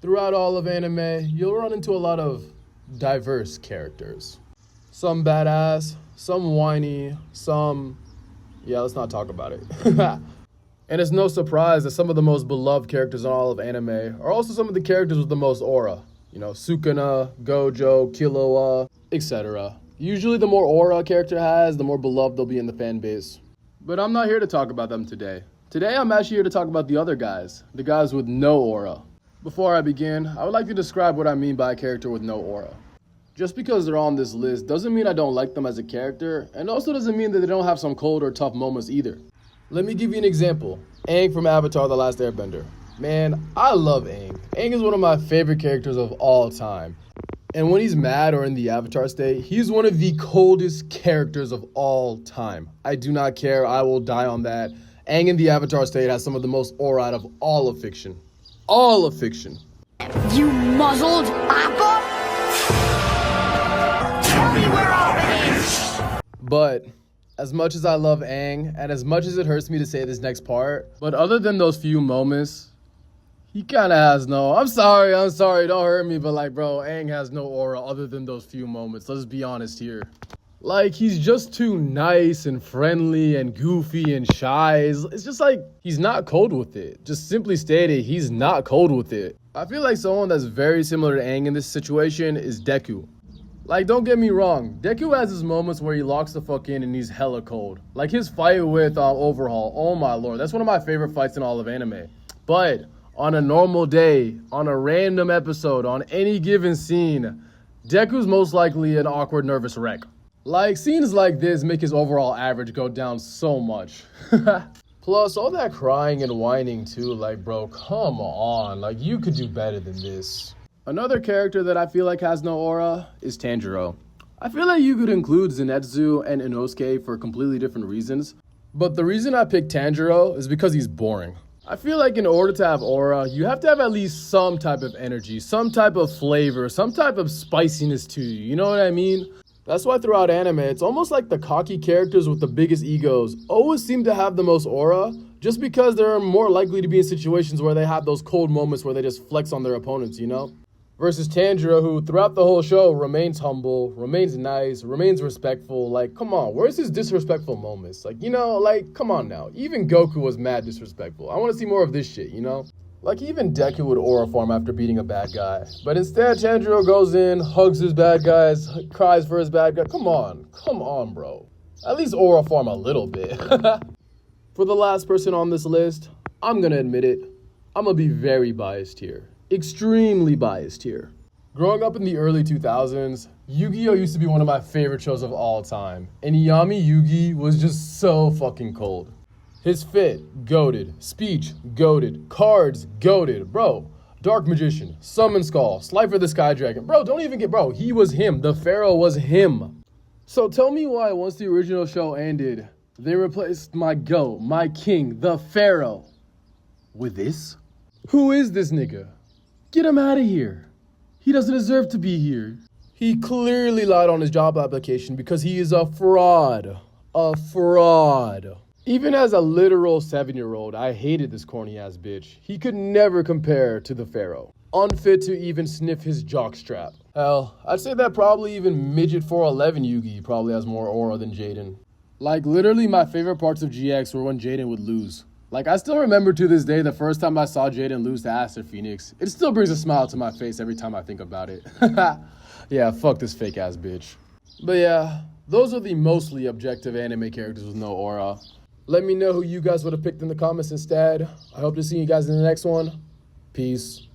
Throughout all of anime, you'll run into a lot of diverse characters. Some badass, some whiny, some... yeah, let's not talk about it. And it's no surprise that some of the most beloved characters in all of anime are also some of the characters with the most aura. You know, Sukuna, Gojo, Killua, etc. Usually the more aura a character has, the more beloved they'll be in the fan base. But I'm not here to talk about them today. Today I'm actually here to talk about the other guys, the guys with no aura. Before I begin, I would like to describe what I mean by a character with no aura. Just because they're on this list doesn't mean I don't like them as a character, and also doesn't mean that they don't have some cold or tough moments either. Let me give you an example. Aang from Avatar: The Last Airbender. Man, I love Aang. Aang is one of my favorite characters of all time. And when he's mad or in the Avatar state, he's one of the coldest characters of all time. I do not care, I will die on that. Aang in the Avatar state has some of the most aura out of all of fiction. All of fiction. You muzzled Appa? Tell me where Appa is! But as much as I love Aang, and as much as it hurts me to say this next part, but other than those few moments, he kind of has no... I'm sorry, don't hurt me, but like, bro, Aang has no aura other than those few moments. Let's be honest here. Like, he's just too nice and friendly and goofy and shy. It's just like, he's not cold with it. Just simply stated, he's not cold with it. I feel like someone that's very similar to Aang in this situation is Deku. Like, don't get me wrong, Deku has his moments where he locks the fuck in and he's hella cold. Like his fight with Overhaul, oh my lord, that's one of my favorite fights in all of anime. But on a normal day, on a random episode, on any given scene, Deku's most likely an awkward, nervous wreck. Like, scenes like this make his overall average go down so much. Plus, all that crying and whining too, like, bro, come on, like, you could do better than this. Another character that I feel like has no aura is Tanjiro. I feel like you could include Zenitsu and Inosuke for completely different reasons, but the reason I picked Tanjiro is because he's boring. I feel like in order to have aura, you have to have at least some type of energy, some type of flavor, some type of spiciness to you, you know what I mean? That's why throughout anime, it's almost like the cocky characters with the biggest egos always seem to have the most aura, just because they're more likely to be in situations where they have those cold moments where they just flex on their opponents, you know? Versus Tanjiro, who throughout the whole show remains humble, remains nice, remains respectful. Like, come on, where's his disrespectful moments? Like, you know, like, come on now. Even Goku was mad disrespectful. I want to see more of this shit, you know? Like, even Deku would aura form after beating a bad guy. But instead, Tanjiro goes in, hugs his bad guys, cries for his bad guy. Come on, bro. At least aura form a little bit. For the last person on this list, I'm gonna admit it, I'm gonna be very biased here. Extremely biased here. Growing up in the early 2000s, Yu-Gi-Oh! Used to be one of my favorite shows of all time. And Yami Yugi was just so fucking cold. His fit, goated. Speech, goated. Cards, goated. Bro, Dark Magician, Summon Skull, Slifer the Sky Dragon. Bro, don't even get... Bro, he was him. The Pharaoh was him. So tell me why once the original show ended, they replaced my GOAT, my king, the Pharaoh, with this? Who is this nigga? Get him out of here. He doesn't deserve to be here. He clearly lied on his job application because he is a fraud. A fraud. Even as a literal 7-year-old, I hated this corny ass bitch. He could never compare to the Pharaoh. Unfit to even sniff his jockstrap. Hell, I'd say that probably even midget 411 Yugi probably has more aura than Jaden. Like, literally my favorite parts of GX were when Jaden would lose. Like, I still remember to this day the first time I saw Jaden lose to Aster Phoenix. It still brings a smile to my face every time I think about it. Yeah, fuck this fake ass bitch. But yeah, those are the mostly objective anime characters with no aura. Let me know who you guys would have picked in the comments instead. I hope to see you guys in the next one. Peace.